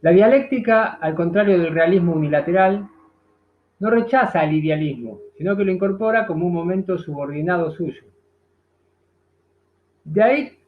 La dialéctica, al contrario del realismo unilateral, no rechaza el idealismo, sino que lo incorpora como un momento subordinado suyo. De ahí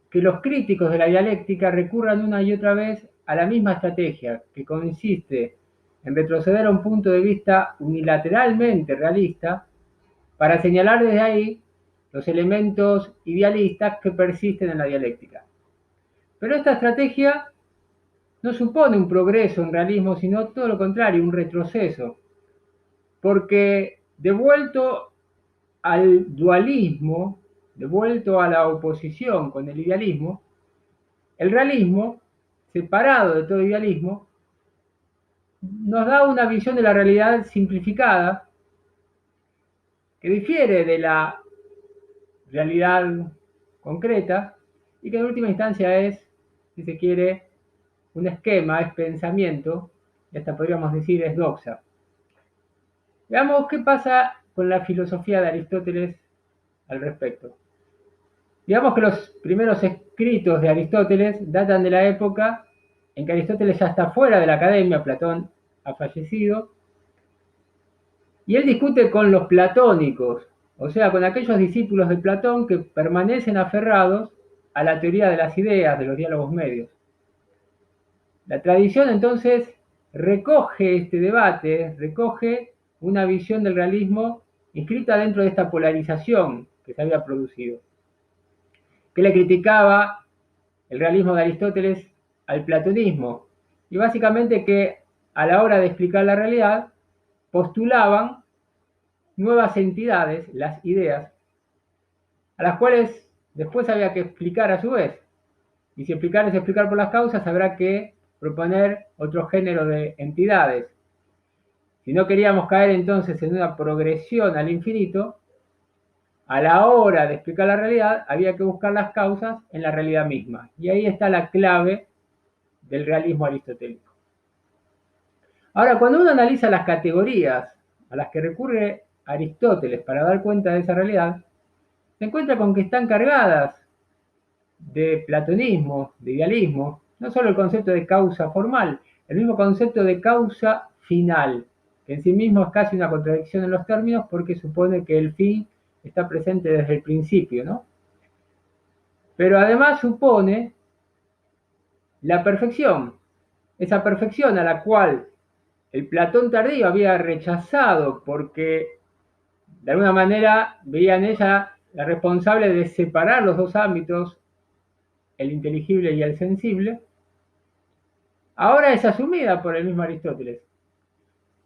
que los críticos de la dialéctica recurran una y otra vez a la misma estrategia, que consiste en retroceder a un punto de vista unilateralmente realista para señalar desde ahí los elementos idealistas que persisten en la dialéctica. Pero esta estrategia no supone un progreso en realismo, sino todo lo contrario, un retroceso, porque devuelto al dualismo, devuelto a la oposición con el idealismo, el realismo, separado de todo idealismo, nos da una visión de la realidad simplificada que difiere de la realidad concreta y que en última instancia es, si se quiere, un esquema, es pensamiento, y hasta podríamos decir es doxa. Veamos qué pasa con la filosofía de Aristóteles al respecto. Digamos que los primeros escritos de Aristóteles datan de la época en que Aristóteles ya está fuera de la academia, Platón ha fallecido, y él discute con los platónicos, o sea, con aquellos discípulos de Platón que permanecen aferrados a la teoría de las ideas, de los diálogos medios. La tradición entonces recoge este debate, recoge una visión del realismo inscrita dentro de esta polarización que se había producido, que le criticaba el realismo de Aristóteles al platonismo, y básicamente que a la hora de explicar la realidad postulaban nuevas entidades, las ideas, a las cuales después había que explicar a su vez. Y si explicar es explicar por las causas, habrá que proponer otro género de entidades. Si no queríamos caer entonces en una progresión al infinito, a la hora de explicar la realidad había que buscar las causas en la realidad misma. Y ahí está la clave del realismo aristotélico. Ahora, cuando uno analiza las categorías a las que recurre Aristóteles para dar cuenta de esa realidad, se encuentra con que están cargadas de platonismo, de idealismo, no solo el concepto de causa formal, el mismo concepto de causa final, que en sí mismo es casi una contradicción en los términos porque supone que el fin está presente desde el principio, ¿no? Pero además supone la perfección, esa perfección a la cual el Platón tardío había rechazado porque de alguna manera veía en ella la responsable de separar los dos ámbitos, el inteligible y el sensible, ahora es asumida por el mismo Aristóteles,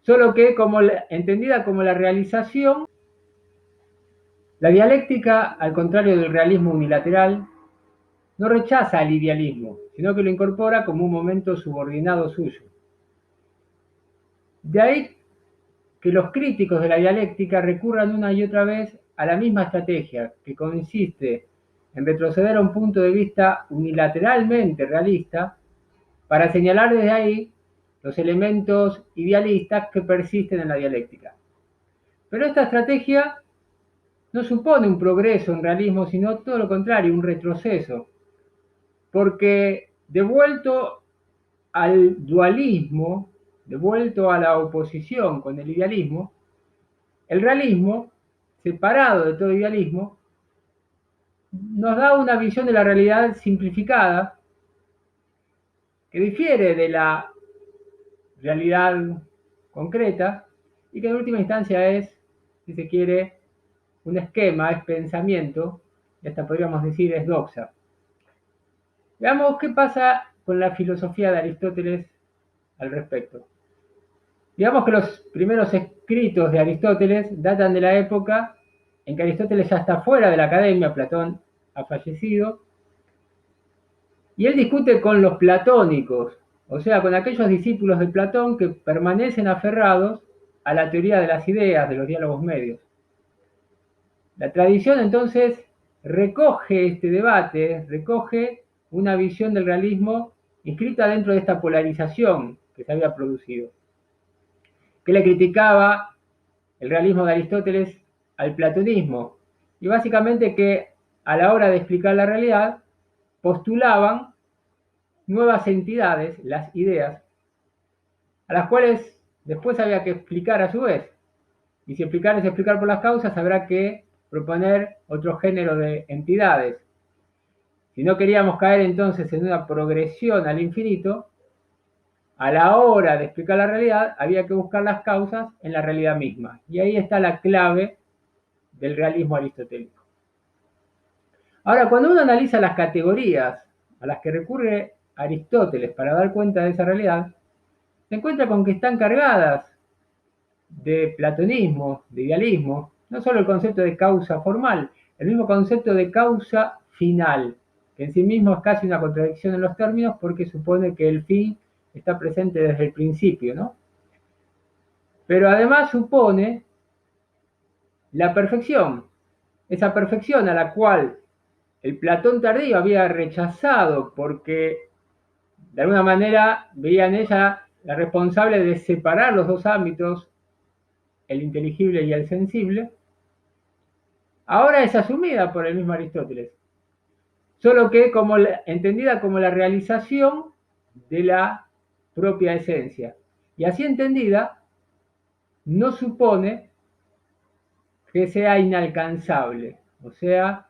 solo que entendida como la realización. La dialéctica, al contrario del realismo unilateral, no rechaza el idealismo, sino que lo incorpora como un momento subordinado suyo. De ahí que los críticos de la dialéctica recurran una y otra vez a la misma estrategia, que consiste en retroceder a un punto de vista unilateralmente realista para señalar desde ahí los elementos idealistas que persisten en la dialéctica. Pero esta estrategia no supone un progreso en realismo, sino todo lo contrario, un retroceso, porque devuelto al dualismo, devuelto a la oposición con el idealismo, el realismo, separado de todo idealismo, nos da una visión de la realidad simplificada que difiere de la realidad concreta y que en última instancia es, si se quiere, un esquema, es pensamiento, y hasta podríamos decir es doxa. Veamos qué pasa con la filosofía de Aristóteles al respecto. Digamos que los primeros escritos de Aristóteles datan de la época en que Aristóteles ya está fuera de la academia, Platón ha fallecido, y él discute con los platónicos, o sea, con aquellos discípulos de Platón que permanecen aferrados a la teoría de las ideas, de los diálogos medios. La tradición entonces recoge este debate, recoge una visión del realismo inscrita dentro de esta polarización que se había producido, que le criticaba el realismo de Aristóteles al platonismo, y básicamente que a la hora de explicar la realidad postulaban nuevas entidades, las ideas, a las cuales después había que explicar a su vez. Y si explicar es explicar por las causas, habrá que proponer otro género de entidades. Si no queríamos caer entonces en una progresión al infinito, a la hora de explicar la realidad, había que buscar las causas en la realidad misma. Y ahí está la clave del realismo aristotélico. Ahora, cuando uno analiza las categorías a las que recurre Aristóteles para dar cuenta de esa realidad, se encuentra con que están cargadas de platonismo, de idealismo, no solo el concepto de causa formal, el mismo concepto de causa final, que en sí mismo es casi una contradicción en los términos porque supone que el fin está presente desde el principio, ¿no? Pero además supone la perfección, esa perfección a la cual el Platón tardío había rechazado porque de alguna manera veía en ella la responsable de separar los dos ámbitos, el inteligible y el sensible, ahora es asumida por el mismo Aristóteles, solo que entendida como la realización de la propia esencia. Y así entendida, no supone que sea inalcanzable, o sea,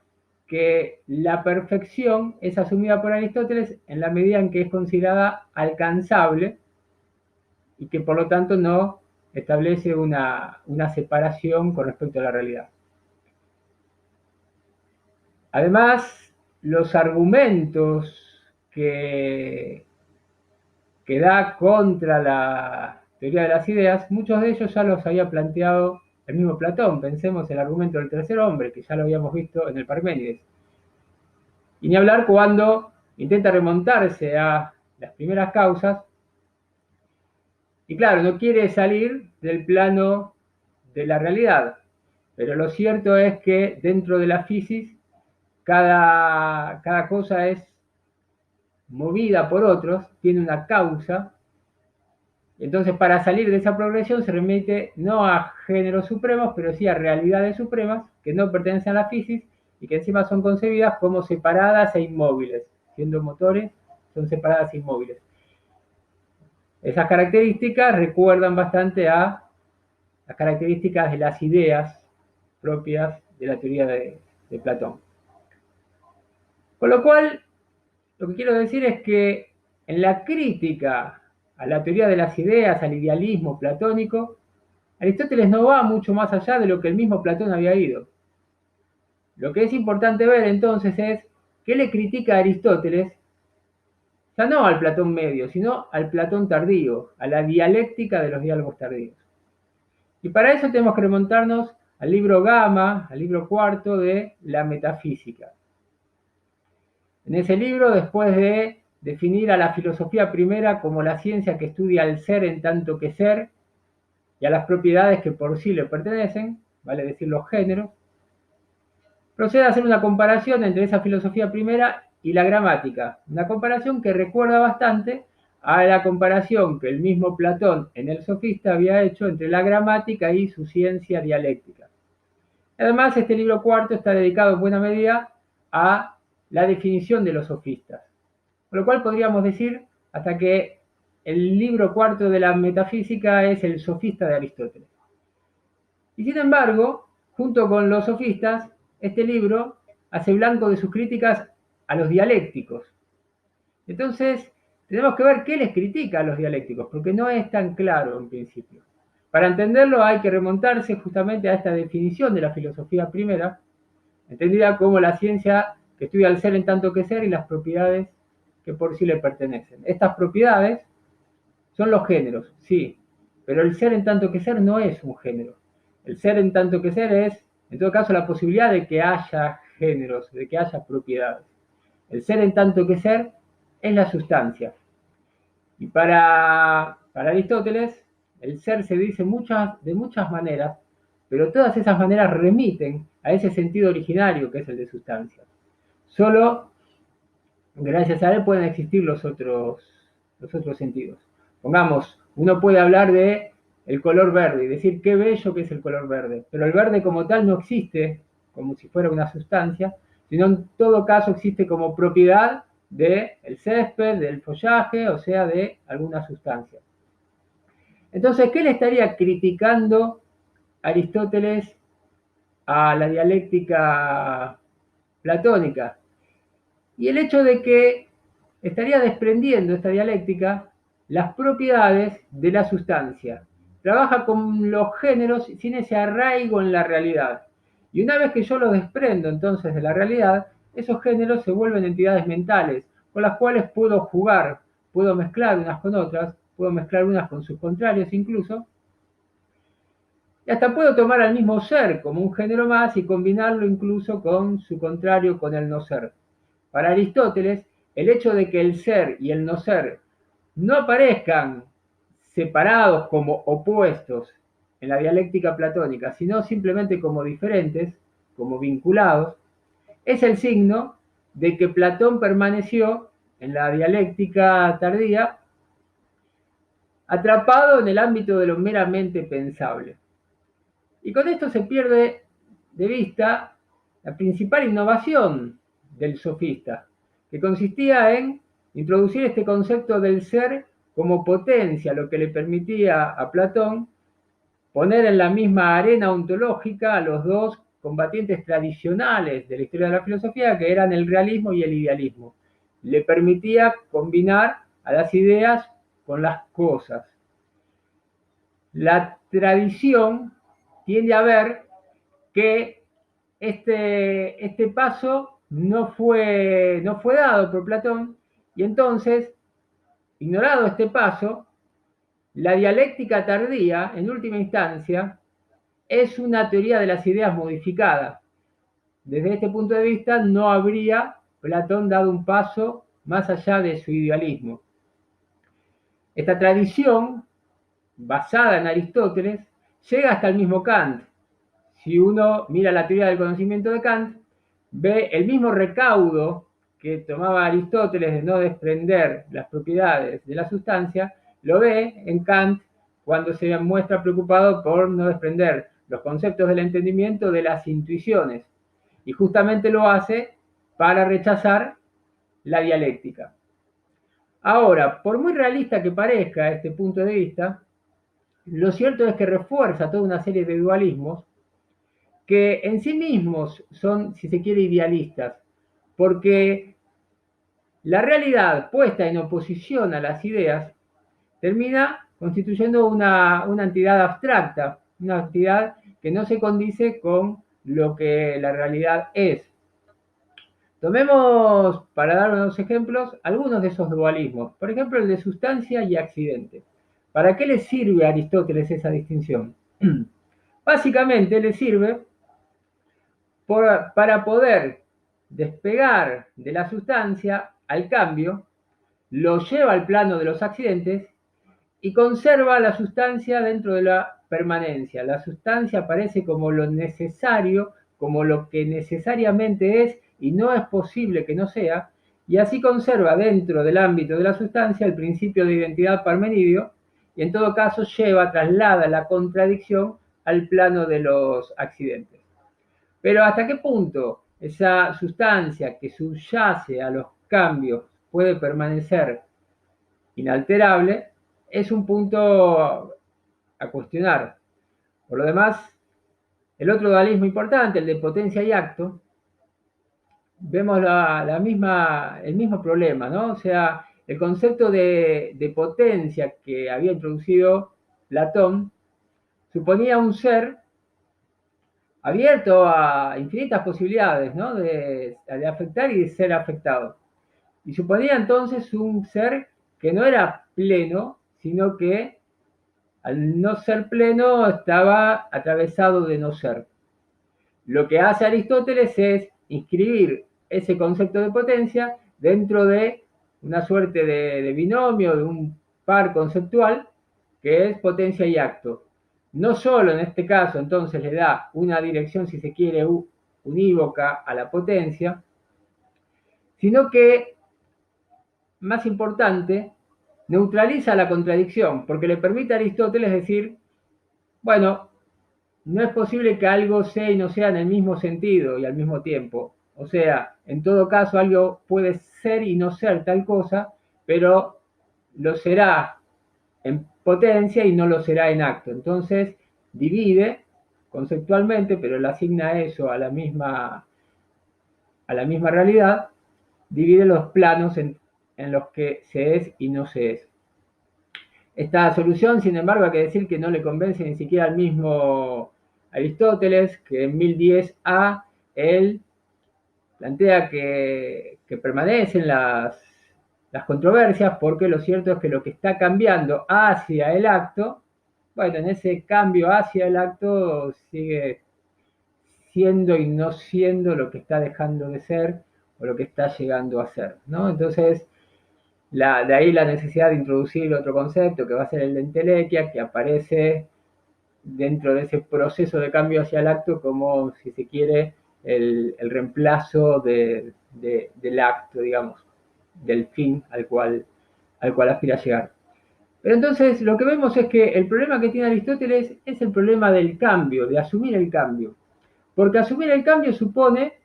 que la perfección es asumida por Aristóteles en la medida en que es considerada alcanzable y que por lo tanto no establece una separación con respecto a la realidad. Además, los argumentos que da contra la teoría de las ideas, muchos de ellos ya los había planteado el mismo Platón. Pensemos el argumento del tercer hombre, que ya lo habíamos visto en el Parménides. Y ni hablar cuando intenta remontarse a las primeras causas, y claro, no quiere salir del plano de la realidad, pero lo cierto es que dentro de la física cada cosa es movida por otros, tiene una causa. Entonces, para salir de esa progresión se remite no a géneros supremos, pero sí a realidades supremas que no pertenecen a la física y que encima son concebidas como separadas e inmóviles. Siendo motores, son separadas e inmóviles. Esas características recuerdan bastante a las características de las ideas propias de la teoría de Platón. Con lo cual, lo que quiero decir es que en la crítica a la teoría de las ideas, al idealismo platónico, Aristóteles no va mucho más allá de lo que el mismo Platón había ido. Lo que es importante ver entonces es qué le critica a Aristóteles, ya no al Platón medio, sino al Platón tardío, a la dialéctica de los diálogos tardíos. Y para eso tenemos que remontarnos al libro Gama, al libro cuarto de la metafísica. En ese libro, después de definir a la filosofía primera como la ciencia que estudia el ser en tanto que ser y a las propiedades que por sí le pertenecen, vale decir los géneros, procede a hacer una comparación entre esa filosofía primera y la gramática, una comparación que recuerda bastante a la comparación que el mismo Platón en el Sofista había hecho entre la gramática y su ciencia dialéctica. Además, este libro cuarto está dedicado en buena medida a la definición de los sofistas. Con lo cual podríamos decir hasta que el libro cuarto de la metafísica es el sofista de Aristóteles. Y sin embargo, junto con los sofistas, este libro hace blanco de sus críticas a los dialécticos. Entonces, tenemos que ver qué les critica a los dialécticos, porque no es tan claro en principio. Para entenderlo hay que remontarse justamente a esta definición de la filosofía primera, entendida como la ciencia que estudia el ser en tanto que ser y las propiedades que por sí le pertenecen. Estas propiedades son los géneros, sí, pero el ser en tanto que ser no es un género. El ser en tanto que ser es, en todo caso, la posibilidad de que haya géneros, de que haya propiedades. El ser en tanto que ser es la sustancia. Y para Aristóteles, el ser se dice de muchas maneras, pero todas esas maneras remiten a ese sentido originario que es el de sustancia. Solo gracias a él pueden existir los otros sentidos. Pongamos, uno puede hablar de el color verde y decir qué bello que es el color verde, pero el verde como tal no existe como si fuera una sustancia, sino en todo caso existe como propiedad del césped, del follaje, o sea, de alguna sustancia. Entonces, ¿qué le estaría criticando Aristóteles a la dialéctica platónica? Y el hecho de que estaría desprendiendo esta dialéctica las propiedades de la sustancia. Trabaja con los géneros sin ese arraigo en la realidad. Y una vez que yo los desprendo entonces de la realidad, esos géneros se vuelven entidades mentales, con las cuales puedo jugar, puedo mezclar unas con otras, puedo mezclar unas con sus contrarios incluso, y hasta puedo tomar al mismo ser como un género más y combinarlo incluso con su contrario, con el no ser. Para Aristóteles, el hecho de que el ser y el no ser no aparezcan separados como opuestos en la dialéctica platónica, sino simplemente como diferentes, como vinculados, es el signo de que Platón permaneció en la dialéctica tardía atrapado en el ámbito de lo meramente pensable. Y con esto se pierde de vista la principal innovación del sofista, que consistía en introducir este concepto del ser como potencia, lo que le permitía a Platón poner en la misma arena ontológica a los dos combatientes tradicionales de la historia de la filosofía, que eran el realismo y el idealismo. Le permitía combinar a las ideas con las cosas. La tradición tiende a ver que este paso no fue dado por Platón, y entonces, ignorado este paso, la dialéctica tardía, en última instancia, es una teoría de las ideas modificada. Desde este punto de vista, no habría Platón dado un paso más allá de su idealismo. Esta tradición, basada en Aristóteles, llega hasta el mismo Kant. Si uno mira la teoría del conocimiento de Kant, ve el mismo recaudo que tomaba Aristóteles de no desprender las propiedades de la sustancia, lo ve en Kant cuando se muestra preocupado por no desprender los conceptos del entendimiento de las intuiciones. Y justamente lo hace para rechazar la dialéctica. Ahora, por muy realista que parezca este punto de vista, lo cierto es que refuerza toda una serie de dualismos que en sí mismos son, si se quiere, idealistas, porque la realidad puesta en oposición a las ideas termina constituyendo una entidad abstracta, una entidad que no se condice con lo que la realidad es. Tomemos, para dar unos ejemplos, algunos de esos dualismos. Por ejemplo, el de sustancia y accidente. ¿Para qué le sirve a Aristóteles esa distinción? Básicamente le sirve para poder despegar de la sustancia al cambio, lo lleva al plano de los accidentes y conserva la sustancia dentro de la permanencia. La sustancia aparece como lo necesario, como lo que necesariamente es y no es posible que no sea, y así conserva dentro del ámbito de la sustancia el principio de identidad parmenidio y en todo caso traslada la contradicción al plano de los accidentes. Pero ¿hasta qué punto esa sustancia que subyace a los cambios puede permanecer inalterable? Es un punto a cuestionar. Por lo demás, el otro dualismo importante, el de potencia y acto, vemos el mismo problema, ¿no? O sea, el concepto de potencia que había introducido Platón suponía un ser abierto a infinitas posibilidades, ¿no? de afectar y de ser afectado. Y suponía entonces un ser que no era pleno, sino que al no ser pleno estaba atravesado de no ser. Lo que hace Aristóteles es inscribir ese concepto de potencia dentro de una suerte de binomio, de un par conceptual, que es potencia y acto. No solo en este caso entonces le da una dirección, si se quiere, unívoca a la potencia, sino que, más importante, neutraliza la contradicción, porque le permite a Aristóteles decir, bueno, no es posible que algo sea y no sea en el mismo sentido y al mismo tiempo. O sea, en todo caso algo puede ser y no ser tal cosa, pero lo será en potencia y no lo será en acto. Entonces divide conceptualmente, pero le asigna eso a la misma realidad, divide los planos en los que se es y no se es. Esta solución, sin embargo, hay que decir que no le convence ni siquiera al mismo Aristóteles, que en 1010a él plantea que permanecen las controversias, porque lo cierto es que lo que está cambiando hacia el acto, bueno, en ese cambio hacia el acto sigue siendo y no siendo lo que está dejando de ser o lo que está llegando a ser, ¿no? Entonces, de ahí la necesidad de introducir otro concepto que va a ser el de entelequia, que aparece dentro de ese proceso de cambio hacia el acto como, si se quiere, el reemplazo del acto, digamos, del fin al cual aspira a llegar. Pero entonces lo que vemos es que el problema que tiene Aristóteles es el problema del cambio, de asumir el cambio. Porque asumir el cambio supone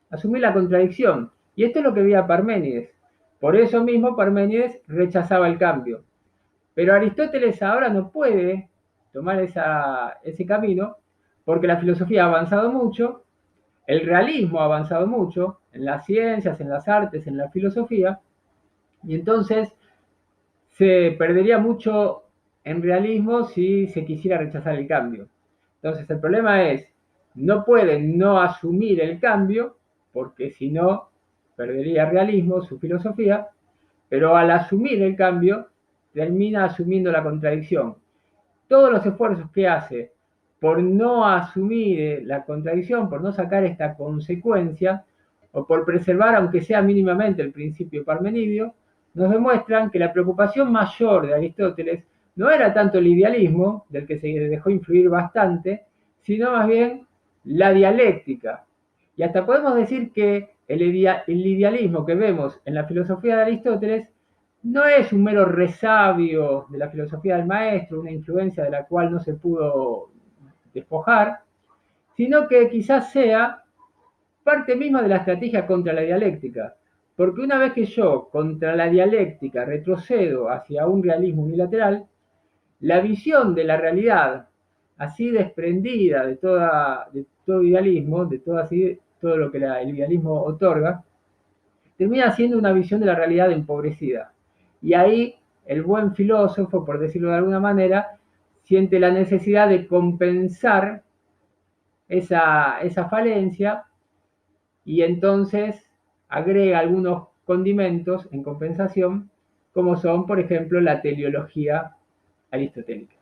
asumir la contradicción. Y esto es lo que veía Parménides. Por eso mismo Parménides rechazaba el cambio. Pero Aristóteles ahora no puede tomar ese camino porque la filosofía ha avanzado mucho, el realismo ha avanzado mucho en las ciencias, en las artes, en la filosofía, y entonces se perdería mucho en realismo si se quisiera rechazar el cambio. Entonces el problema es, no puede no asumir el cambio, porque si no, perdería realismo, su filosofía, pero al asumir el cambio, termina asumiendo la contradicción. Todos los esfuerzos que hace por no asumir la contradicción, por no sacar esta consecuencia, o por preservar, aunque sea mínimamente, el principio parmenidio, nos demuestran que la preocupación mayor de Aristóteles no era tanto el idealismo, del que se dejó influir bastante, sino más bien la dialéctica. Y hasta podemos decir que el idealismo que vemos en la filosofía de Aristóteles no es un mero resabio de la filosofía del maestro, una influencia de la cual no se pudo despojar, sino que quizás sea parte misma de la estrategia contra la dialéctica. Porque una vez que yo, contra la dialéctica, retrocedo hacia un realismo unilateral, la visión de la realidad, así desprendida de todo idealismo, de todo lo que el idealismo otorga, termina siendo una visión de la realidad empobrecida. Y ahí el buen filósofo, por decirlo de alguna manera, siente la necesidad de compensar esa falencia y entonces agrega algunos condimentos en compensación, como son, por ejemplo, la teleología aristotélica.